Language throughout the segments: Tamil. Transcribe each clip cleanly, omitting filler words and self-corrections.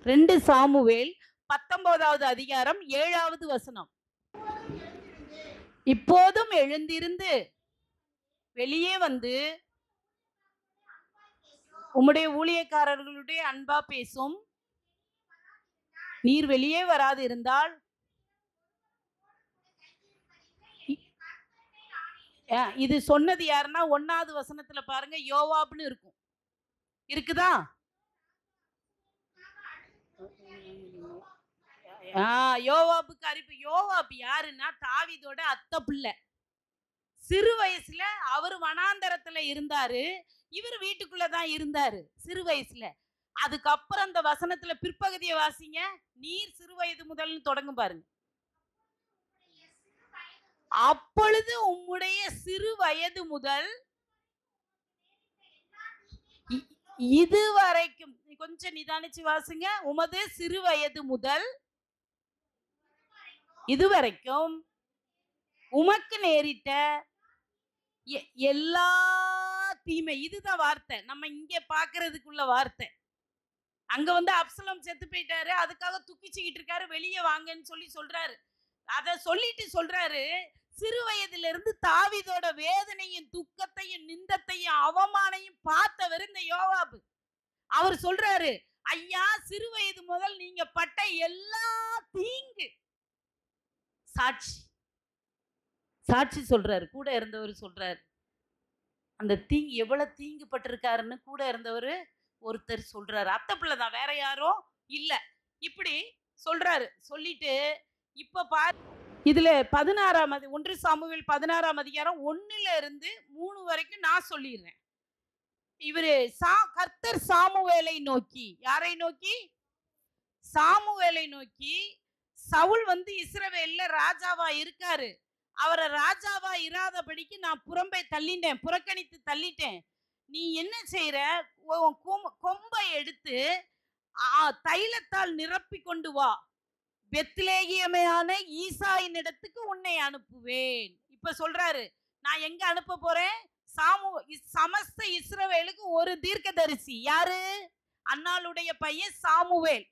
2 சாமுவேல் 19வது அதிகாரம் 7வது வசனம். இப்போதும் எழுந்திருந்து வெளியே வந்து உம்முடைய ஊழியக்காரர்களுடைய அன்பா பேசும். நீர் வெளியே வராது இருந்தால் இது சொன்னது யாருன்னா 1வது வசனத்துல பாருங்க, யோவாப்னு இருக்கும். இருக்குதா? யோவாபுக்கு அறிப்பு. யோவாப் யாருன்னா தாவீதோட அத்தை பிள்ளை. சிறு வயசுல அவர் வனாந்தரத்துல இருந்தாரு, இவர் வீட்டுக்குள்ளதான் இருந்தாரு சிறு வயசுல. அதுக்கப்புறம் அந்த வசனத்துல பிற்பகுதியை வாசிங்க. நீர் சிறு வயது முதல்னு தொடங்கும் பாருங்க. அப்பொழுது உம்முடைய சிறு வயது முதல் இதுவரைக்கும், கொஞ்சம் நிதானிச்சு வாசிங்க. உமது சிறு வயது முதல் இதுவரைக்கும் உமக்கு நேரிட்ட எல்லா தீமை, இதுதான் வார்த்தை. நம்ம இங்க பாக்குறதுக்குள்ள வார்த்தை. அங்க வந்து அப்சலோம் செத்து போயிட்டாரு, அதுக்காக துக்கிச்சுக்கிட்டு இருக்காரு, வெளியே வாங்கன்னு சொல்றாரு. அத சொல்லிட்டு சொல்றாரு, சிறு வயதுல இருந்து தாவீதோட வேதனையும் துக்கத்தையும் நிந்தத்தையும் அவமானையும் பார்த்தவர் இந்த யோவாபு. அவர் சொல்றாரு, ஐயா சிறு வயது முதல் நீங்க பட்ட எல்லா தீங்கு சாட்சி சாட்சி சொல்றாரு. கூட இருந்தவர் சொல்றாரு, அந்த தீங்கு எவ்வளவு தீங்கு பட்டிருக்காருன்னு கூட இருந்தவர் ஒருத்தர் சொல்றாரு. அத்தை பிள்ளை தான், வேற யாரும் இல்ல. இப்படி சொல்றாரு. சொல்லிட்டு இப்ப பாரு, இதுல 1 சாமுவேல் 16ஆம் அதிகாரம் 1ல இருந்து 3 வரைக்கும் நான் சொல்லிடுறேன். இவரு கர்த்தர் சாமுவேலை நோக்கி, யாரை நோக்கி? சாமுவேலை நோக்கி, சவுல் வந்து இஸ்ரவேல்ல ராஜாவா இருக்காரு, அவரை ராஜாவா இராதபடிக்கு நான் புறக்கணித்து தள்ளிட்டேன். நீ என்ன செய்யற? கொம்பை எடுத்து தைலத்தால் நிரப்பி கொண்டு வா, பெத்லேகியமான ஈசாயின் இடத்துக்கு உன்னை அனுப்புவேன். இப்ப சொல்றாரு, நான் எங்க அனுப்ப போறேன்? சமஸ்த இஸ்ரவேலுக்கு ஒரு தீர்க்கதரிசி. யாரு? அன்னாளுடைய பையன் சாமுவேல்.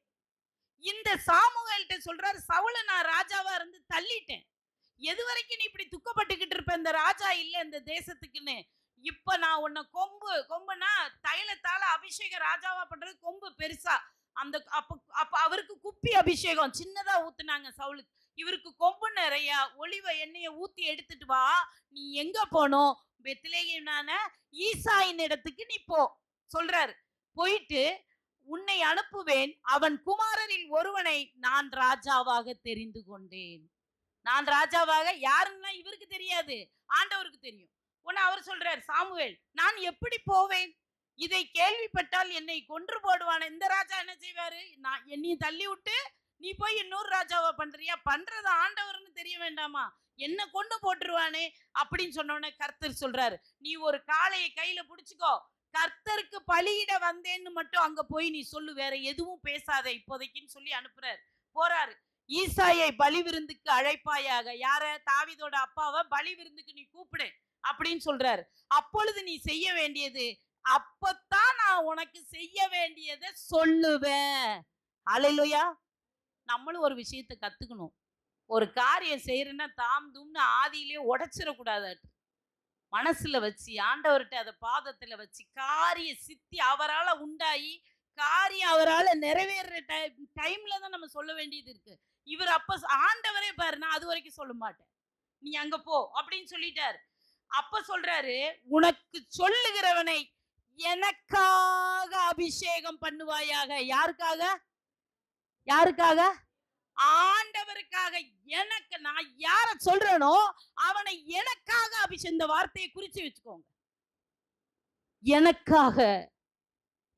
இந்த சாமுவேல்கிட்ட சொல்றாரு, சவுல நான் ராஜாவா இருந்து தள்ளிட்டேன். எது வரைக்கும் நீ இப்படி துக்கப்பட்டுக்கிட்டு இருப்ப, இந்த ராஜா இல்ல இந்த தேசத்துக்குன்னு. இப்ப நான் உன்னை கொம்புனா தைலத்தால அபிஷேகம் ராஜாவா பண்றது, கொம்பு பெருசா. அந்த அப்ப அவருக்கு குப்பி அபிஷேகம் சின்னதா ஊத்துனாங்க சவுலுக்கு. இவருக்கு கொம்பு நிறைய ஒளிவ எண்ணெயை ஊத்தி எடுத்துட்டு வா. நீ எங்க போனோம்? பெத்லேகேமான ஈசாயின் இடத்துக்கு நீ போ சொல்றாரு. போயிட்டு உன்னை அனுப்புவேன், அவன் குமாரரில் ஒருவனை நான் ராஜாவாக தெரிந்து கொண்டேன். நான் ராஜாவாக யாருன்னா இவருக்கு தெரியாது, ஆண்டவருக்கு தெரியும். உன்னை அவர் சொல்றார், சாமுவேல் நான் எப்படி போவேன்? இதை கேள்விப்பட்டால் என்னை கொன்று போடுவான. இந்த ராஜா என்ன செய்வாரு? நான் என்னையும் தள்ளி விட்டு நீ போய் இன்னொரு ராஜாவா பண்றியா? பண்றது ஆண்டவர்னு தெரிய வேண்டாமா? என்ன கொண்டு போட்டுருவானே அப்படின்னு சொன்னோடனே கர்த்தர் சொல்றாரு, நீ ஒரு காளையை கையில புடிச்சுக்கோ, கர்த்தருக்கு பலியிட வந்தேன்னு மட்டும் அங்க போய் நீ சொல்லு, வேற எதுவும் பேசாத இப்போதைக்குன்னு சொல்லி அனுப்புறாரு. போறாரு. ஈசாயை பலி விருந்துக்கு அழைப்பாயாக. யார? தாவீதோட அப்பாவை பலி விருந்துக்கு நீ கூப்பிடு அப்படின்னு சொல்றாரு. அப்பொழுது நீ செய்ய வேண்டியது, அப்பத்தான் நான் உனக்கு செய்ய வேண்டியதை சொல்லுவேன். அல்லேலூயா. நம்மளும் ஒரு விஷயத்தை கத்துக்கணும். ஒரு காரியம் செய்யறேன்னா தாம் தும்னு ஆதியிலே உடைச்சிடக்கூடாது. மனசுல வச்சு ஆண்டவர்கிட்ட அதை பாதத்துல வச்சு காரிய சித்தி அவரால் உண்டாயி காரியம் அவரால் நிறைவேற டைம்ல தான் நம்ம சொல்ல வேண்டியது இருக்கு. இவர் அப்ப ஆண்டவரே பாரு, நான் அது வரைக்கும் சொல்ல மாட்டேன், நீ அங்க போ அப்படின்னு சொல்லிட்டாரு. அப்ப சொல்றாரு, உனக்கு சொல்லுகிறவனை எனக்காக அபிஷேகம் பண்ணுவாயாக. யாருக்காக? யாருக்காக? ஆண்டவருக்காக. எனக்கு, நான் யார சொல்றேனோ அவனை எனக்காக அபிஷேகம். இந்த வார்த்தையை குறிச்சு வச்சுக்கோங்க. எனக்காக.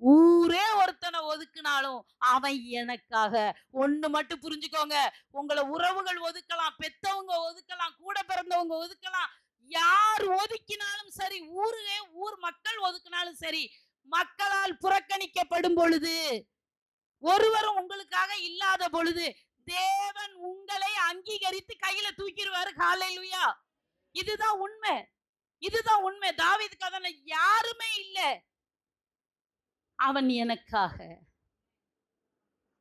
ஊரே ஒருத்தனை ஒதுக்கினாலும் அவன் எனக்காக. ஒண்ணு மட்டும் புரிஞ்சுக்கோங்க, உங்களை உறவுகள் ஒதுக்கலாம், பெத்தவங்க ஒதுக்கலாம், கூட பிறந்தவங்க ஒதுக்கலாம், யார் ஒதுக்கினாலும் சரி, ஊர் மக்கள் ஒதுக்கினாலும் சரி, மக்களால் புறக்கணிக்கப்படும் பொழுது, ஒருவரும் உங்களுக்காக இல்லாத பொழுது தேவன் உங்களை அங்கீகரித்து கையில தூக்கிடுவாரு. ஹல்லேலூயா. இதுதான் உண்மை, இதுதான் உண்மை. தாவீதுக்கு அதான, யாருமே இல்லை, அவன் எனக்காக.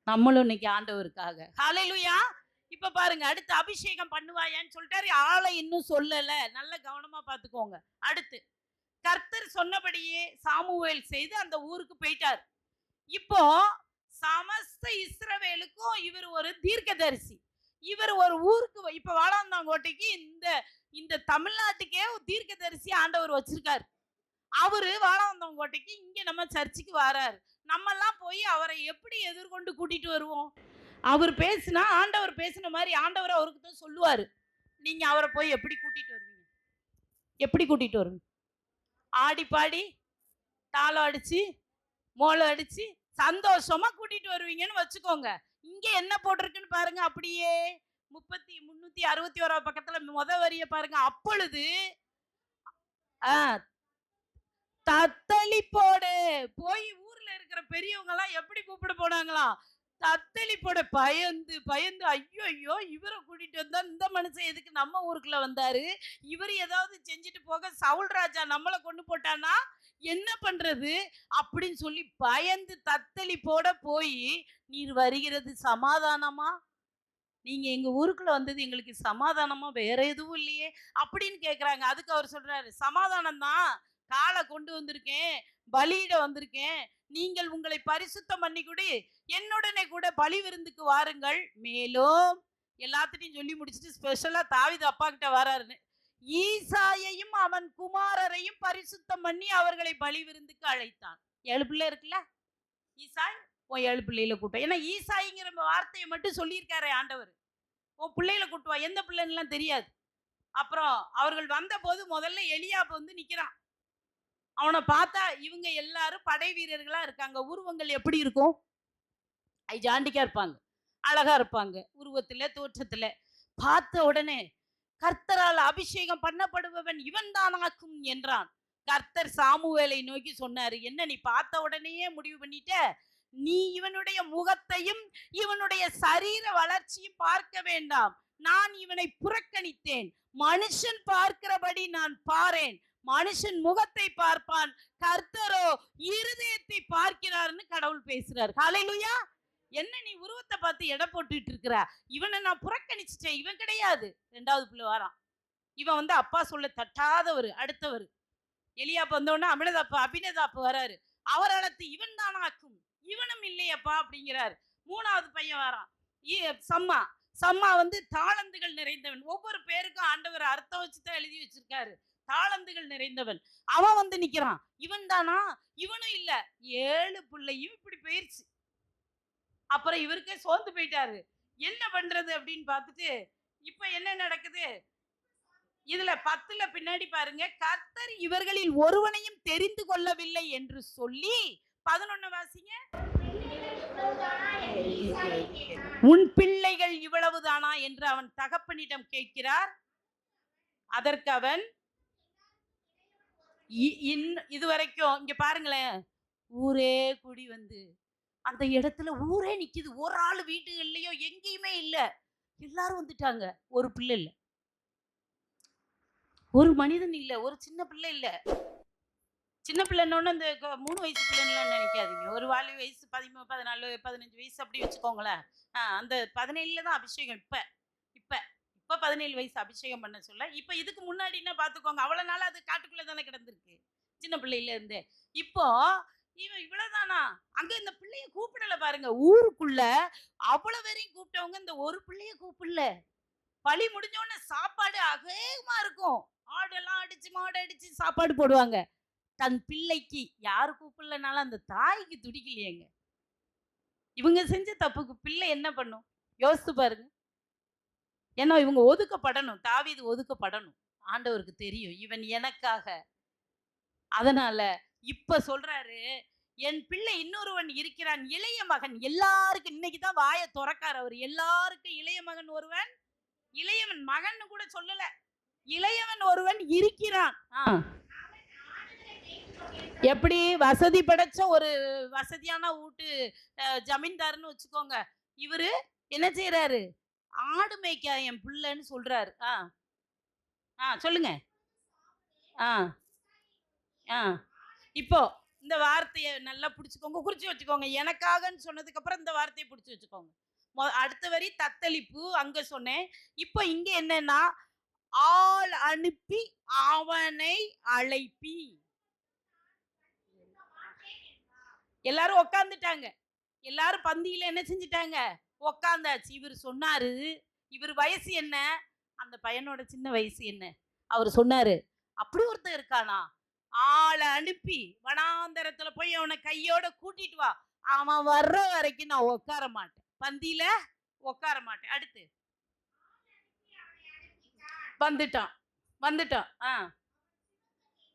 நம்மளும் இன்னைக்கு ஆண்டவருக்காக. ஹalleluya. இப்ப பாருங்க, அடுத்து அபிஷேகம் பண்ணுவாயான்னு சொல்லிட்டாரு. ஆளை இன்னும் சொல்லல. நல்ல கவனமா பார்த்துக்கோங்க. அடுத்து கர்த்தர் சொன்னபடியே சாமுவேல் செய்து அந்த ஊருக்கு போயிட்டார். இப்போ சமஸ்த இஸ்ரவேலுக்கும் இவர் ஒரு தீர்க்கதரிசி. இவர் ஒரு ஊருக்கு இப்ப வாழாந்தாங்கோட்டைக்கு இந்த இந்த தமிழ்நாட்டுக்கே ஒரு தீர்க்கதரிசி ஆண்டவர் வச்சிருக்காரு. அவரு வாழாந்தாங்கோட்டைக்கு இங்க நம்ம சர்ச்சுக்கு வராரு. நம்ம எல்லாம் போய் அவரை எப்படி எதிர்கொண்டு கூட்டிட்டு வருவோம்? அவர் பேசினா ஆண்டவர் பேசின மாதிரி ஆண்டவர் அவருக்கு தான் சொல்லுவாரு. நீங்க அவரை போய் எப்படி கூட்டிட்டு வருவீங்க? எப்படி கூட்டிட்டு வருவீங்க? ஆடி பாடி தாளம் அடிச்சு மோளம் அடிச்சு சந்தோஷமா கூட்டிட்டு வருவீங்கன்னு வச்சுக்கோங்க. இங்க என்ன போட்டிருக்குன்னு பாருங்க. அப்படியே 361 பக்கத்துல முத வரிய பாருங்க. அப்பொழுது தத்தளிப்போடு போய் ஊர்ல இருக்கிற பெரியவங்க எல்லாம் எப்படி கூப்பிட போனாங்களாம்? தத்தளிப்போட பயந்து பயந்து, ஐயோ ஐயோ இவரை கூட்டிட்டு வந்தா இந்த மனுஷன் எதுக்கு நம்ம ஊருக்குள்ள வந்தாரு? இவர் ஏதாவது செஞ்சுட்டு போக சவுல் ராஜா நம்மளை கொண்டு போட்டானா என்ன பண்றது அப்படின்னு சொல்லி பயந்து தத்தளிப்போட போய், நீர் வருகிறது சமாதானமா? நீங்க எங்க ஊருக்குள்ள வந்தது எங்களுக்கு சமாதானமா? வேற எதுவும் இல்லையே அப்படின்னு கேக்குறாங்க. அதுக்கு அவர் சொல்றாரு, சமாதானம் தான், காலை கொண்டு வந்திருக்கேன், பலியிட வந்திருக்கேன். நீங்கள் உங்களை பரிசுத்தம் பண்ணி கூட என்னுடனே கூட பலி விருந்துக்கு வாருங்கள். மேலும் எல்லாத்திட்டையும் சொல்லி முடிச்சுட்டு ஸ்பெஷலா தாவீது அப்பா கிட்ட வராருன்னு, ஈசாயையும் அவன் குமாரரையும் பரிசுத்தம் பண்ணி அவர்களை பலி விருந்துக்கு அழைத்தான். 7 பிள்ளை இருக்குல்ல, ஈசாய் உன் 7 பிள்ளைகளை கூட்டம். ஏன்னா ஈசாய்ங்கிற வார்த்தையை மட்டும் சொல்லியிருக்காரு ஆண்டவர். உன் பிள்ளைகளை கூட்டுவா. எந்த பிள்ளைன்னு தெரியாது. அப்புறம் அவர்கள் வந்த போது முதல்ல எலியாப் வந்து நிக்கிறான். அவனை பார்த்தா இவங்க எல்லாரும் படை வீரர்களா இருக்காங்க. உருவங்கள் எப்படி இருக்கும்? ஜாண்டிக்கா இருப்பாங்க, அழகா இருப்பாங்க, உருவத்துல தோற்றத்துல. பார்த்த உடனே கர்த்தரால் அபிஷேகம் பண்ணப்படுபவன் இவன் தானாக்கும் என்றான். கர்த்தர் சாமுவேலை நோக்கி சொன்னாரு, என்ன நீ பார்த்த உடனேயே முடிவு பண்ணிட்ட? நீ இவனுடைய முகத்தையும் இவனுடைய சரீர வளர்ச்சியும் பார்க்க வேண்டாம். நான் இவனை புறக்கணித்தேன். மனுஷன் பார்க்கிறபடி நான் பாரேன். மனுஷன் முகத்தை பார்ப்பான், கர்த்தரோ இருதயத்தை பார்க்கிறார்னு கடவுள் பேசுறார். ஹல்லேலூயா. என்ன நீ உருவத்தை பார்த்து எடை போட்டுட்டு இருக்கிற? இவனை நான் புறக்கணிச்சிட்டேன், இவன் கிடையாது. 2வது பிள்ளை வாரான். இவன் வந்து அப்பா சொல்ல தட்டாதவர். அடுத்தவர் எலியாப் வந்தோடனே அபினதாப்பு வராரு. அவர் அழைத்து இவன் தானாக்கும், இவனும் இல்லையப்பா அப்படிங்கிறார். 3வது பையன் வரான், சம்மா. சம்மா வந்து தாளந்துகள் நிறைந்தவன். ஒவ்வொரு பேருக்கும் ஆண்டவர் அர்த்தம் வச்சுதான் எழுதி வச்சிருக்காரு. தாளந்துகள் நிறைந்தவன். அவன் வந்து நிக்கிறான். இவன் தானா? இவனும் இல்ல. 7 பிள்ளையும் இப்படி போயிருச்சு. அப்புறம் இவருக்கே சோர்ந்து போயிட்டாரு. என்ன பண்றது அப்படின்னு பார்த்துட்டு இப்ப என்ன நடக்குது? இதுல 10ல பின்னாடி பாருங்க, கர்த்தர் இவர்களில் ஒருவனையும் தெரிந்து கொள்ளவில்லை என்று சொல்லி 11 வாசிங்க. உன் பிள்ளைகள் இவ்வளவுதானா என்று அவன் தகப்பனிடம் கேட்கிறார். அதற்கு அவன், இதுவரைக்கும் இங்க பாருங்களேன், ஊரே கூடி வந்து அந்த இடத்துல ஊரே நிக்குது. ஒரு ஆள் வீட்டுகள்லயோ எங்கேயுமே இல்ல, எல்லாரும் வந்துட்டாங்க. ஒரு பிள்ளை இல்ல, ஒரு மனிதன் இல்ல, ஒரு சின்ன பிள்ளை இல்ல. சின்ன பிள்ளைன்னு இந்த 3 வயசு பிள்ளைன்னு நினைக்காதீங்க. ஒரு வாலி வயசு 13, 14, 15 வயசு அப்படி வச்சுக்கோங்களேன். அந்த 17ல தான் அபிஷேகம். இப்ப இப்ப இப்ப 17 வயசு அபிஷேகம் பண்ண சொல்ல. இப்ப இதுக்கு முன்னாடின்னா பாத்துக்கோங்க, அவ்வளவு நாள் அது காட்டுக்குள்ள தானே கிடந்திருக்கு, சின்ன பிள்ளையில இருந்து. இப்போ இவன் இவ்வளவுதானா? அங்க இந்த பிள்ளைய கூப்பிடல பாருங்க. ஊருக்குள்ள அவ்வளவு பேரையும் கூப்பிட்டவங்க இந்த ஒரு பிள்ளைய கூப்பிடல. பழி முடிஞ்ச உடனே சாப்பாடு அகேகமா இருக்கும். ஆடெல்லாம் அடிச்சு மாடு அடிச்சு சாப்பாடு போடுவாங்க. தன் பிள்ளைக்கு யாரு கூப்பிடலனாலும் அந்த தாய்க்கு துடிக்கலையேங்க. இவங்க செஞ்ச தப்புக்கு பிள்ளை என்ன பண்ணும்? யோசித்து பாருங்க. ஏன்னா இவங்க ஒதுக்கப்படணும். தாவீது ஒதுக்கப்படணும். ஆண்டவருக்கு தெரியும் இவன் எனக்காக. அதனால இப்ப சொல்றாரு, என் பிள்ளை இன்னொருவன் இருக்கிறான், இளைய மகன். எல்லாருக்கும் இன்னைக்குதான் வாயை துறக்காரு அவர். எல்லாருக்கும் இளைய மகன் ஒருவன், இளையவன் மகன் கூட சொல்லல, இளையவன் ஒருவன் இருக்கிறான். எப்படி வசதி படைச்ச ஒரு வசதியான வீட்டு ஜமீன்தார்னு வச்சுக்கோங்க. இவரு என்ன செய்யறாரு? ஆடு மேய்க்க என் பிள்ளைன்னு சொல்றாரு. சொல்லுங்க. இப்போ இந்த இந்த வார்த்தையை நல்லா பிடிச்சுக்கோங்க, குறிச்சு வச்சுக்கோங்க. எனக்காகன்னு சொன்னதுக்கு அப்புறம் இந்த வார்த்தையை பிடிச்சு வச்சுக்கோங்க. அடுத்த வரி தத்தளிப்பு அங்க சொன்னேன். இப்போ இங்க என்னன்னா, ஆள் அனுப்பி அவனை அழைப்பி. எல்லாரும் உட்கார்ந்துட்டாங்க. எல்லாரும் பந்தியில என்ன செஞ்சுட்டாங்க? உட்கார்ந்தாச்சு. இவர் சொன்னாரு. இவர் வயசு என்ன? அந்த பையனோட சின்ன வயசு என்ன? அவர் சொன்னாரு, அப்படி ஒருத்தன் இருக்கானா? ஆளை அனுப்பி வனாந்தரத்துல போய் அவனை கையோட கூட்டிட்டு வா. அவன் வர்ற வரைக்கும் நான் உட்கார மாட்டேன். பந்தியில உட்கார மாட்டேன். அடுத்து வந்துட்டான் வந்துட்டான்.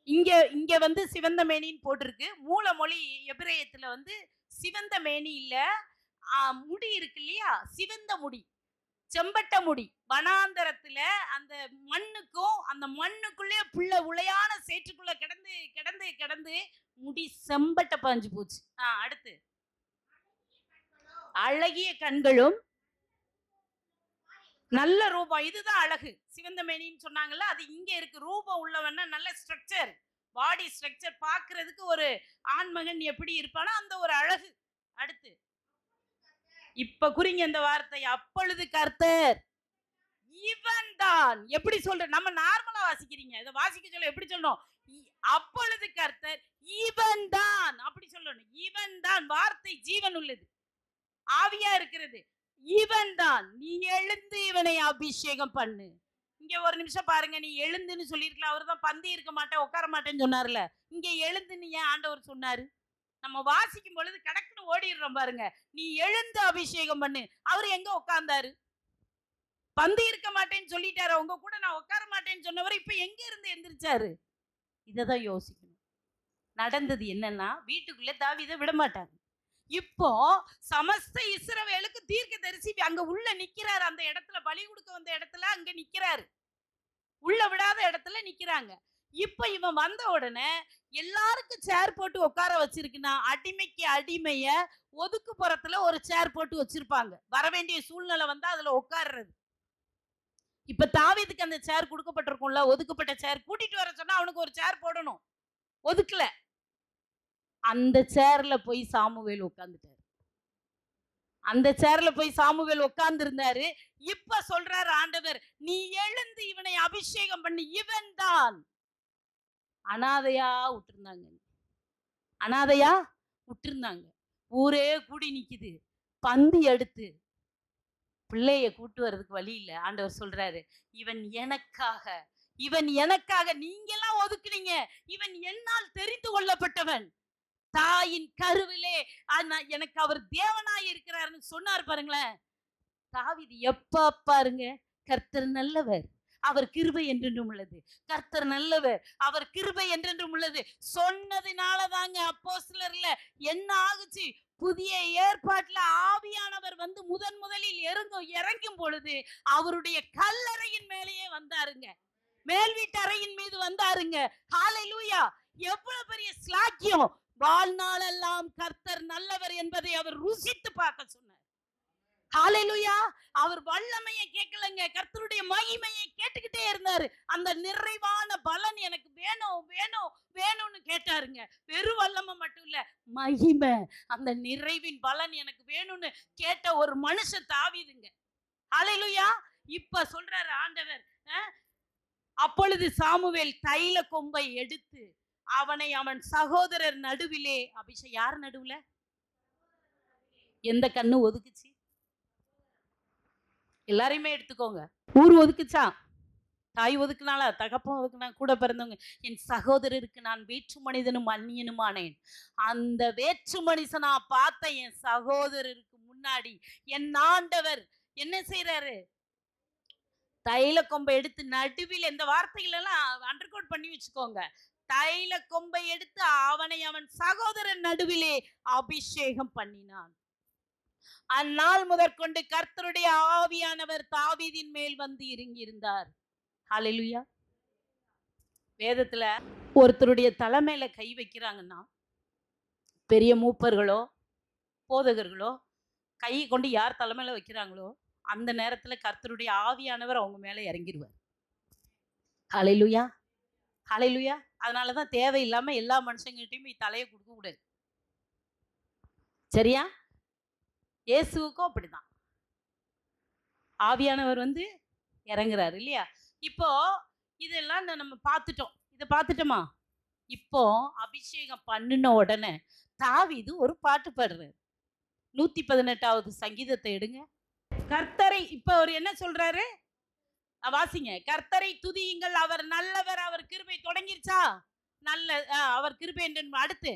இங்க இங்க வந்து சிவந்த மேனின்னு போட்டிருக்கு. மூல மொழி எபிரேயத்துல வந்து சிவந்த மேனி இல்ல, முடி இருக்கு இல்லையா, சிவந்த முடி, செம்பட்ட முடி. வனாந்தரத்துல அந்த மண்ணுக்கும் அந்த மண்ணுக்குள்ளே புள்ள உளையான சேற்றுக்குள்ள கிடந்து கிடந்து கிடந்து முடி செம்பட்ட பாஞ்சு போச்சு. அடுத்து அழகிய கண்களும் நல்ல ரூபம். இதுதான் அழகு. சிவந்த மேனின்னு சொன்னாங்கல்ல, அது இங்க இருக்கு. ரூபம் உள்ளவன்னா நல்ல ஸ்ட்ரக்சர், பாடி ஸ்ட்ரக்சர், பார்க்கிறதுக்கு ஒரு ஆண்மகன் எப்படி இருப்பானோ அந்த ஒரு அழகு. அடுத்து இப்ப குறிங்க இந்த வார்த்தை. அப்பொழுது கர்த்தர், இவன் தான். எப்படி சொல்ற? நம்ம நார்மலா வாசிக்கிறீங்க, இதை வாசிக்க சொல்ல எப்படி சொல்லணும்? அப்பொழுது கர்த்தர் இவன் தான், அப்படி சொல்லணும். இவன் தான். வார்த்தை ஜீவன் உள்ளது, ஆவியா இருக்கிறது. இவன் தான். நீ எழுந்து இவனை அபிஷேகம் பண்ணு. இங்க ஒரு நிமிஷம் பாருங்க. நீ எழுந்துன்னு சொல்லிருக்கலாம். அவர் தான் பந்தி இருக்க மாட்டேன் உட்கார மாட்டேன்னு சொன்னார்ல. இங்க எழுந்துன்னு ஏன் ஆண்டவர் சொன்னாரு? நம்ம வாசிக்கும் பொழுது கடக்குன்னு ஓடிடுறோம் பாருங்க. நீ எழுந்து அபிஷேகம் பண்ணு. அவர் எங்க உட்கார்ந்தாரு? பந்தி இருக்க மாட்டேன்னு சொல்லிட்டாரு. உங்க கூட நான் உட்கார மாட்டேன்னு சொன்னவர் இப்ப எங்க இருந்து எந்திரிச்சாரு? இததான் யோசிக்கணும். நடந்தது என்னன்னா, வீட்டுக்குள்ள தாவீதை விட மாட்டாங்க. இப்போ சமஸ்த இஸ்ரவேலுக்கு தீர்க்கதரிசி அங்க உள்ள நிக்கிறாரு. அந்த இடத்துல பலி கொடுக்க வந்த இடத்துல அங்க நிக்கிறாரு. உள்ள விடாத இடத்துல நிக்கிறாங்க. இப்ப இவன் வந்த உடனே எல்லாருக்கும் சேர் போட்டு உட்கார வச்சிருக்குன்னா, அடிமைக்கு அடிமைய ஒதுக்குப்புறத்துல ஒரு சேர் போட்டு வச்சிருப்பாங்க. வரவேண்டிய சூழ்நிலை வந்தா அதுல உட்கார்றது. இப்ப தாவீதுக்கு அந்த சேர் கொடுக்கப்பட்டிருக்கும்ல, ஒதுக்கப்பட்ட சேர். கூட்டிட்டு வர சொன்னா அவனுக்கு ஒரு சேர் போடணும், ஒதுக்கல. அந்த சேர்ல போய் சாமுவேல் உட்கார்ந்துட்டாரு. அந்த சேர்ல போய் சாமுவேல் உட்கார்ந்து இருந்தாரு. இப்ப சொல்றாரு ஆண்டவர், நீ எழுந்து இவனை அபிஷேகம் பண்ணி. இவன் தான். அனாதையா விட்டுருந்தாங்க, அனாதையா விட்டுருந்தாங்க. ஊரே கூடி நிக்குது. பந்தி எடுத்து பிள்ளைய கூட்டு வர்றதுக்கு வழி இல்லை. ஆண்டவர் சொல்றாரு, இவன் எனக்காக, இவன் எனக்காக. நீங்க எல்லாம் ஒதுக்குனீங்க. இவன் என்னால் தெரிந்து கொள்ளப்பட்டவன். தாயின் கருவிலே எனக்கு அவர் தேவனாய் இருக்கிறார்னு சொன்னார் பாருங்களேன். தாவீது எப்ப பாருங்க, கர்த்தர் நல்லவர், அவர் கிருபை என்றென்றும் உள்ளது. கர்த்தர் நல்லவர், அவர் கிருபை என்றென்றும் உள்ளது சொன்னதுனால தாங்க அப்போஸ்தலர்ல என்ன ஆகுச்சு? புதிய ஏற்பாட்டுல ஆவியானவர் வந்து முதலில் இறங்கும் பொழுது அவருடைய கல்லறையின் மேலேயே வந்தாருங்க. மேல் வீட்டு அறையின் மீது வந்தாருங்க. ஹalleluya! எவ்வளவு பெரிய ஸ்லாக்கியம்! வாழ்நாளெல்லாம் கர்த்தர் நல்லவர் என்பதை அவர் ருசித்து பார்க்க சொன்னார். ஹalleluya! அவர் வல்லமையை கேட்கலங்க, கர்த்தருடைய மகிமையை கேட்டுக்கிட்டே இருந்தாரு. அந்த நிறைவான பலன் எனக்கு வேணும் வேணும் வேணும்னு கேட்டாருங்க. வெறும் வல்லமை மட்டும் இல்ல, மகிமை, அந்த நிறைவின் பலன் எனக்கு வேணும்னு கேட்ட ஒரு மனுஷன் தாவீதுங்க. ஹalleluya! இப்ப சொல்றாரு ஆண்டவர், அப்பொழுது சாமுவேல் தைல கொம்பை எடுத்து அவனை அவன் சகோதரர் நடுவிலே அபிஷேகம். யார் நடுவுல? எந்த கண்ணு ஒதுக்குச்சு? எல்லாரையுமே எடுத்துக்கோங்க. ஊர் ஒதுக்குச்சா? தாய் ஒதுக்குனால, தகப்பன் ஒதுக்குனா, கூட பிறந்தவங்க. என் சகோதரருக்கு நான் வேற்று மனிதனும் அந்நியனுமானேன். அந்த வேற்று மனுஷனா பார்த்த என் சகோதரருக்கு முன்னாடி என் ஆண்டவர் என்ன செய்யறாரு? தைல கொம்பை எடுத்து நடுவில், இந்த வார்த்தைகள் எல்லாம் அண்டர்கோட் பண்ணி வச்சுக்கோங்க. தைல கொம்பை எடுத்து அவனை அவன் சகோதரன் நடுவிலே அபிஷேகம் பண்ணினான். அந்நாள் முதற்கொண்டு கர்த்தருடைய ஆவியானவர் தாவீதின் மேல் வந்து இறங்கி இருந்தார். ஹalleluya! வேதத்துல ஒருத்தருடைய தலைமையில கை வைக்கிறாங்கன்னா, பெரிய மூப்பர்களோ போதகர்களோ கை கொண்டு யார் தலைமையில வைக்கிறாங்களோ அந்த நேரத்துல கர்த்தருடைய ஆவியானவர் அவங்க மேல இறங்கிடுவார். ஹalleluya! ஹalleluya! அதனாலதான் தேவையில்லாம எல்லா மனுஷங்கிட்டையும் போய் தலையை கொடுக்க கூடாது. சரியா? இயேசுவுக்கும் அப்படிதான் ஆவியானவர் வந்து இறங்குறாரு இல்லையா? இப்போ இதெல்லாம் நம்ம பார்த்துட்டோம். இதை பார்த்துட்டோமா? இப்போ அபிஷேகம் பண்ணின உடனே தாவீது ஒரு பாட்டு பாடுறாரு. 118வது சங்கீதத்தை எடுங்க. கர்த்தரை இப்ப அவர் என்ன சொல்றாரு? வாசிங்க. கர்த்தரை துதியுங்கள், அவர் நல்லவர், அவர் கிருபை தொடங்கிருச்சா? நல்ல அவர் கிருபை என்று அடுத்து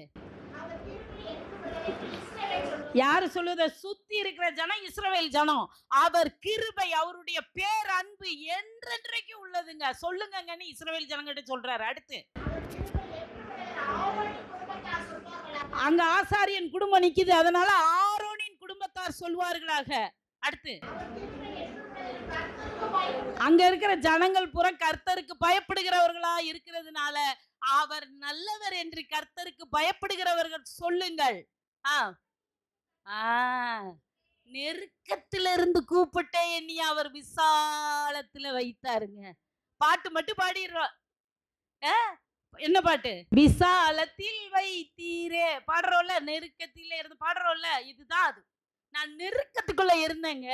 யாரு சொல்லுத? சுத்தி இருக்கிற ஜனம் இஸ்ரவேல் ஜனம். அவர் கிருபை, அவருடைய பேர் அன்பு என்றென்றைக்கு உள்ளதுங்க. சொல்லுங்கன்னு இஸ்ரவேல் ஜனங்கிட்ட சொல்றாரு. அடுத்து அங்க ஆசாரியன் குடும்பம் நிக்குது, அதனால ஆரோனின் குடும்பத்தார் சொல்வார்களாக. அடுத்து அங்க இருக்கிற ஜனங்கள் புற கர்த்தருக்கு பயப்படுகிறவர்களா இருக்கிறதுனால அவர் நல்லவர் என்று கர்த்தருக்கு பயப்படுகிறவர்கள் சொல்லுங்கள். நெருக்கத்திலிருந்து கூப்பிட்ட என்னை அவர் விசாலத்துல வைத்தாருங்க. பாட்டு மட்டும் பாடிடுறோம். என்ன பாட்டு? விசாலத்தில் வைத்தீரே பாடுறோம்ல, நெருக்கத்தில இருந்து பாடுறோம்ல, இதுதான் அது. நான் நெருக்கத்துக்குள்ள இருந்தேங்க,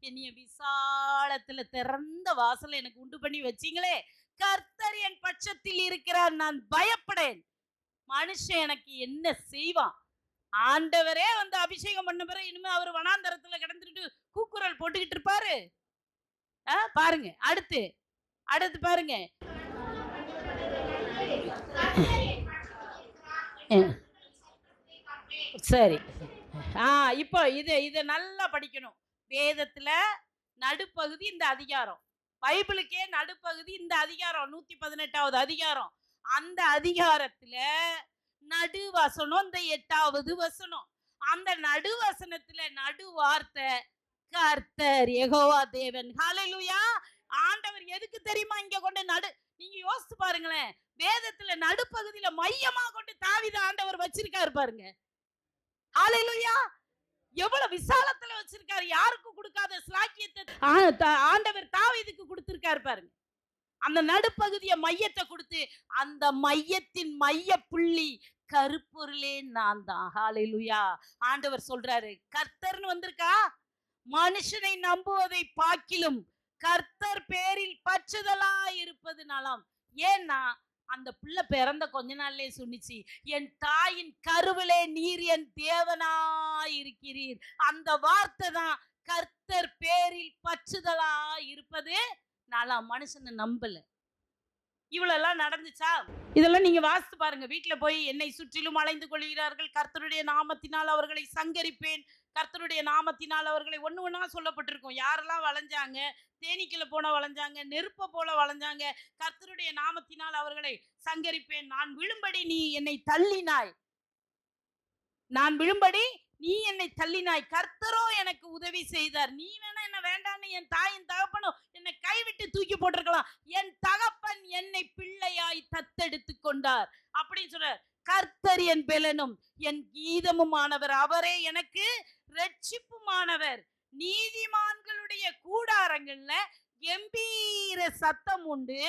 என்னைய விசாலத்துல திறந்த வாசல் எனக்கு உண்டு பண்ணி வச்சீங்களே. கர்த்தர் என் பட்சத்தில் இருக்கிறார், நான் பயப்படேன். மனுஷன் எனக்கு என்ன செய்வான்? ஆண்டவரே வந்து அபிஷேகம் பண்ண பிறகு இனிமே அவர் வனாந்தரத்துல கிடந்துட்டு கூக்குரல் போட்டுக்கிட்டு இருப்பாரு. பாருங்க அடுத்து அடுத்து பாருங்க. சரி, இப்போ இது நல்லா படிக்கணும். வேதத்துல நடுப்பகுதி இந்த அதிகாரம், பைபிளுக்கே நடுப்பகுதி இந்த அதிகாரம், 118வது அதிகாரம். அந்த அதிகாரத்துல நடுவசனம் இந்த 8வது வசனம். அந்த நடுவசனத்துல நடு வார்த்தை கர்த்தர் யெகோவா தேவன். ஹல்லேலூயா. ஆண்டவர் எதுக்கு தெரியுமா இங்க கொண்டு நீங்க யோசிச்சு பாருங்களேன். வேதத்துல நடுப்பகுதியில மையமா கொண்டு தாவீது ஆண்டவர் வச்சிருக்காரு பாருங்க. ஹல்லேலூயா. எவ்வளவு விசாலத்துல வச்சிருக்காரு. யாருக்கும் கொடுக்காத ஸ்லாக்கியத்தை ஆண்டவர் தாவீதுக்கு கொடுத்திருக்காரு பாருங்க. அந்த நடுப்பகுதிய மையத்தை கொடுத்து அந்த மையத்தின் மைய புள்ளி கருப்பொருளே நான் தான். ஹல்லேலூயா. ஆண்டவர் சொல்றாரு, கர்த்தர்னு வந்திருக்கா, மனுஷனை நம்புவதை பாக்கிலும் கர்த்தர் பேரில் பற்றுதலா இருப்பது நலம். ஏன்னா அந்த பிள்ளை பிறந்த கொஞ்ச நாள்லயே சொன்னிச்சு, என் தாயின் கருவிலே நீர் என் தேவனாய் இருக்கிறீர். அந்த வார்த்தை தான் கர்த்தர் பேரில் பற்றுதலா இருப்பது நலம். மனுஷனை நம்பல. இவ்வளவு நடந்துச்சா? இதெல்லாம் நீங்க வாசித்து பாருங்க. வீட்டுல போய் என்னை சுற்றிலும் அலைந்து கொள்கிறார்கள், கர்த்தருடைய நாமத்தினால் அவர்களை சங்கரிப்பேன், கர்த்தருடைய நாமத்தினால் அவர்களை ஒண்ணு ஒண்ணா சொல்லப்பட்டிருக்கும். யாரெல்லாம் வளைஞ்சாங்க? தேனீக்கில போன வளைஞ்சாங்க, நெருப்ப போல வளைஞ்சாங்க. கர்த்தருடைய நாமத்தினால் அவர்களை சங்கரிப்பேன். நான் விழும்படி நீ என்னை தள்ளினாய், நான் விழும்படி நீ என்னை தள்ளினாய், கர்த்தரோ எனக்கு உதவி செய்தார். நீ வேணா என்ன வேண்டான்னு என் தாயின் தகப்பனும் என்னை கைவிட்டு தூக்கி போட்டிருக்கலாம். என் தகப்பன் என்னை பிள்ளையாய் தத்தெடுத்து கொண்டார் அப்படின்னு சொல்ற. கர்த்தர் என் பெலனும் என் கீதமுமானவர், அவரே எனக்கு ரட்சிப்புமானவர். நீதிமான்களுடைய கூடாரங்கள்ல கம்பீர சத்தம் உண்டு.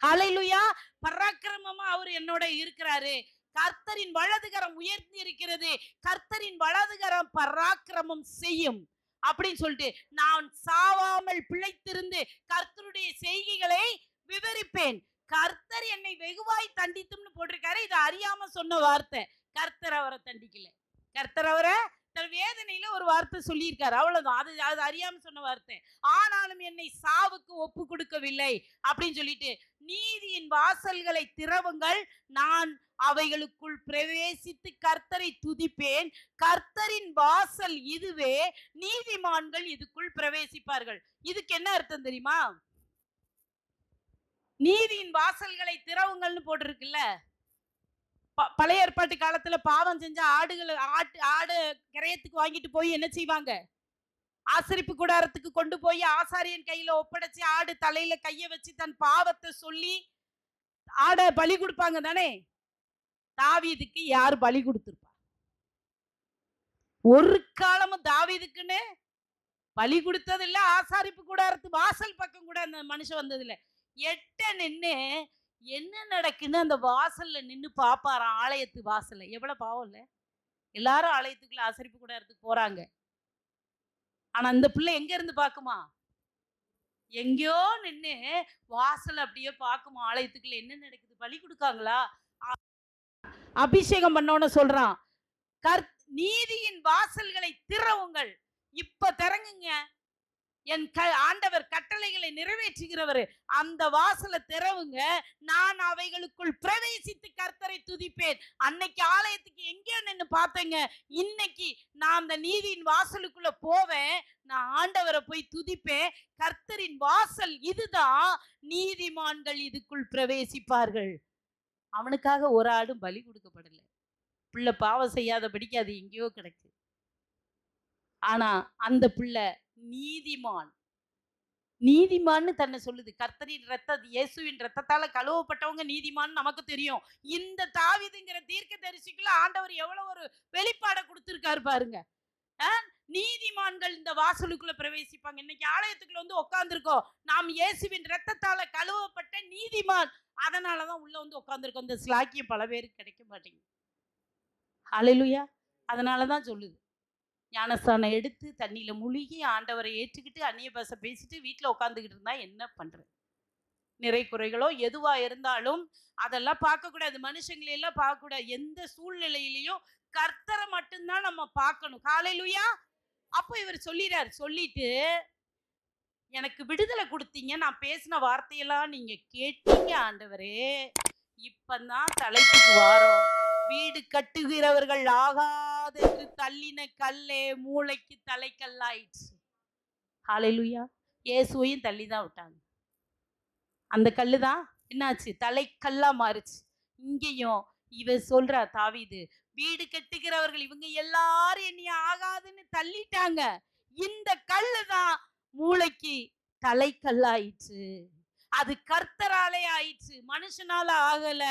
ஹல்லேலூயா. பராக்கிரமமா அவர் என்னோட இருக்கிறாரு. கர்த்தரின் வலதுகரம் உயர்த்தி இருக்கிறது, கர்த்தரின் வலதுகரம் பராக்கிரமம் செய்யும் அப்படின்னு சொல்லிட்டு நான் சாவாமல் பிழைத்திருந்து கர்த்தருடைய செய்கைகளை விவரிப்பேன். கர்த்தர் என்னை வெகுவாய் தண்டித்தும்னு போட்டிருக்காரு. இது அறியாம சொன்ன வார்த்தை. கர்த்தர் அவரை தண்டிக்கல, கர்த்தர் அவரை வேதனையில ஒரு வார்த்தை சொல்லியிருக்காரு, அவ்வளவுதான். அது அறியாம சொன்ன வார்த்தை. ஆனாலும் என்னை சாவுக்கு ஒப்பு கொடுக்கவில்லை அப்படின்னு சொல்லிட்டு, நீதியின் வாசல்களை திறவுங்கள், நான் அவைகளுக்குள் பிரவேசித்து கர்த்தரை துதிப்பேன். கர்த்தரின் வாசல் இதுவே, நீதிமான்கள் இதுக்குள் பிரவேசிப்பார்கள். இதுக்கு என்ன அர்த்தம் தெரியுமா? நீதியின் வாசல்களை திறவுங்கள்னு போட்டிருக்குல்ல. பழைய ஏற்பாட்டு காலத்துல பாவம் செஞ்ச ஆடு கிரயத்துக்கு வாங்கிட்டு போய் என்ன செய்வாங்க? ஆசரிப்பு கூடாரத்துக்கு கொண்டு போய் ஆசாரியன் கையில ஒப்படைச்சு ஆடு தலையில கைய வச்சு தன் பாவத்தை சொல்லி ஆட பலி கொடுப்பாங்க தானே. தாவீதுக்கு யார் பலி கொடுத்திருப்பா? ஒரு காலமும் தாவீதுக்குன்னு பலி கொடுத்தது இல்ல. ஆசாரிப்பு கூடாரத்து வாசல் பக்கம் கூட அந்த மனுஷன் வந்தது இல்ல. எட்ட நின்னு என்ன நடக்குன்னு அந்த வாசல்ல நின்னு பாப்பாராம், ஆலயத்து வாசல்ல. எவ்வளவு பாவம் இல்ல? எல்லாரும் ஆலயத்துக்குள்ள ஆசரிப்பு கூடாரத்துக்கு போறாங்க. ஆனா அந்த பிள்ளை எங்க இருந்து பாக்குமா? எங்கேயோ நின்னு வாசல் அப்படியே பாக்குமா, ஆலயத்துக்குள்ள என்ன நடக்குது? பலி கொடுக்காங்களா? அபிஷேகம் பண்ணோன்னு சொல்றான், நீதியின் வாசல்களை திறவுங்கள். இப்ப திறங்குங்க. என் ஆண்டவர் கட்டளைகளை நிறைவேற்றுகிறவர். அந்த வாசலை திறவுங்க, நான் அவைகளுக்குள் பிரவேசித்து கர்த்தரை துதிப்பேன். அன்னைக்கு ஆலயத்துக்கு எங்கேயோ நின்று பார்த்தேங்க. இன்னைக்கு நான் அந்த நீதியின் வாசலுக்குள்ள போவேன், நான் ஆண்டவரை போய் துதிப்பேன். கர்த்தரின் வாசல் இதுதான், நீதிமான்கள் இதுக்குள் பிரவேசிப்பார்கள். அவனுக்காக ஒரு ஆடும் பலி கொடுக்கப்படல. பிள்ளை பாவம் செய்யாதபடிக்கு அது எங்கேயோ கிடக்கு. ஆனா அந்த பிள்ளை நீதிமான். நீதிமான்னு தன்னை சொல்லுது. கர்த்தரின் ரத்தம், இயேசுவின் ரத்தத்தால கழுவப்பட்டவங்க நீதிமான் நமக்கு தெரியும். இந்த தாவீதுங்கிற தீர்க்கதரிசிக்குள்ள ஆண்டவர் எவ்வளவு ஒரு வெளிப்பாடை கொடுத்திருக்காரு பாருங்க. நீதிமான்கள் இந்த வாசலுக்குள்ள பிரவேசிப்பாங்க. இன்னைக்கு ஆலயத்துக்குள்ள வந்து உட்கார்ந்துருக்கோம். நாம் இயேசுவின் ரத்தத்தால கழுவப்பட்ட நீதிமான். அதனாலதான் உள்ள வந்து உட்கார்ந்துருக்கோம். இந்த ஸ்லாக்கியம் பல பேருக்கு கிடைக்க மாட்டேங்குது. ஹல்லேலூயா. அதனாலதான் சொல்லுது, ஞானஸ்தானம் எடுத்து தண்ணியில முழுகி ஆண்டவரை ஏற்றுக்கிட்டு அந்நிய பாஷை பேசிட்டு வீட்டில் உட்காந்துக்கிட்டு இருந்தா என்ன பண்றது? நிறை குறைகளோ எதுவா இருந்தாலும் அதெல்லாம் பார்க்கக்கூடாது. மனுஷங்களையெல்லாம் பார்க்கக்கூடாது. எந்த சூழ்நிலையிலையும் கர்த்தரை மட்டும்தான் நம்ம பார்க்கணும். ஹல்லேலூயா. அப்போ இவர் சொல்லிறாரு. சொல்லிட்டு, எனக்கு விடுதலை கொடுத்தீங்க, நான் பேசின வார்த்தையெல்லாம் நீங்க கேட்டீங்க ஆண்டவரே. இப்பதான் தலைப்புக்கு வாரோம். வீடு கட்டுகிறவர்கள் ஆகாதென்று தள்ளின கல்லே மூளைக்கு தலைக்கல்லாயிடுச்சு. ஹல்லேலூயா. இயேசுவையும் தள்ளி தான் விட்டாங்க. அந்த கல்லு தான் என்னாச்சு? தலைக்கல்லா மாறுச்சு. இங்கேயும் இவ சொல்றா தாவீது, வீடு கட்டுகிறவர்கள் இவங்க எல்லாரும் என்னைய ஆகாதுன்னு தள்ளிட்டாங்க. இந்த கல்லு தான் மூளைக்கு தலைக்கல்லாயிடுச்சு. அது கர்த்தராலே ஆயிடுச்சு, மனுஷனால ஆகல.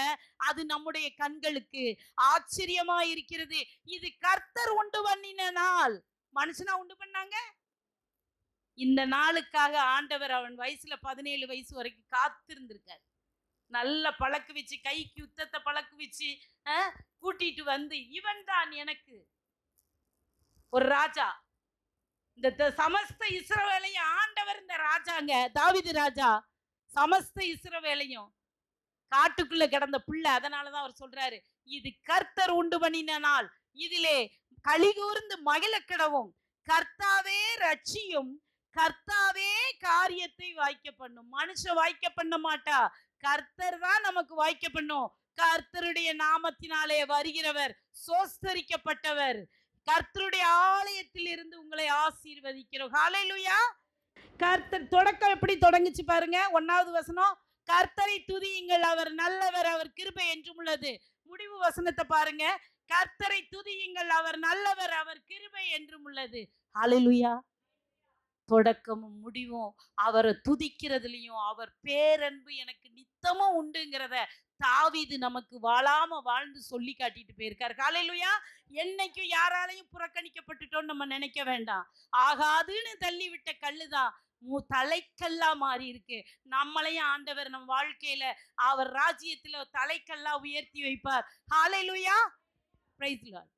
அது நம்முடைய கண்களுக்கு ஆச்சரியமா இருக்கிறது. இது கர்த்தர் உண்டு பண்ணின நாள். மனுஷனா உண்டு பண்ணாங்க? இந்த நாளுக்காக ஆண்டவர் அவன் வயசுல 17 வயசு வரைக்கும் காத்திருந்திருக்கார். நல்ல பழக்கு வச்சு, கைக்கு யுத்தத்தை பழக்கு வச்சு கூட்டிட்டு வந்து, இவன் தான் எனக்கு ஒரு ராஜா. இந்த சமஸ்த இஸ்ரவேலையும் ஆண்டவர், இந்த ராஜாங்க தாவீது ராஜா சமஸ்த இஸ்ரவேலையும் காட்டுக்குள்ள கிடந்த புள்ள. அதனாலதான் அவர் சொல்றாரு, இது கர்த்தர் உண்டு பண்ணின நாள், இதிலே களிகூர்ந்து மகிழ கிடவும். கர்த்தாவே ரட்சியும், கர்த்தாவே காரியத்தை வாய்க்க பண்ணும். மனுஷன் வாய்க்க பண்ண மாட்டா, கர்த்தர் தான் நமக்கு வாய்க்க பண்ணும். கர்த்தருடைய நாமத்தினாலே வருகிறவர் சோஸ்தரிக்கப்பட்டவர். கர்த்தருடைய ஆலயத்தில் இருந்து உங்களை ஆசீர்வதிக்கிறோம். ஹல்லேலூயா. கர்த்தர் தொடக்கம் எப்படி தொடங்குச்சு பாருங்க. 1வது வசனம், கர்த்தரை துதியுங்கள், அவர் நல்லவர், அவர் கிருபை என்றும் உள்ளது. முடிவு வசனத்தை பாருங்க, கர்த்தரை துதியுங்கள், அவர் நல்லவர், அவர் கிருபை என்றும் உள்ளது. ஹல்லேலூயா. தொடக்கமும் முடிவும் அவரை துதிக்கிறதுலையும், அவர் பேரன்பு எனக்கு நித்தமும் உண்டுங்கிறத தாவீது நமக்கு வாழாம வாழ்ந்து சொல்லி காட்டிட்டு போயிருக்காரு. ஹல்லேலூயா. என்னைக்கும் யாராலையும் புறக்கணிக்கப்பட்டுட்டோம் நம்ம நினைக்க வேண்டாம். ஆகாதுன்னு தள்ளி விட்ட கல்லுதான் தலைக்கல்லா மாறி இருக்கு. நம்மளையும் ஆண்டவர் நம் வாழ்க்கையில அவர் ராஜ்யத்துல தலைக்கல்லா உயர்த்தி வைப்பார். ஹல்லேலூயா. Praise the Lord.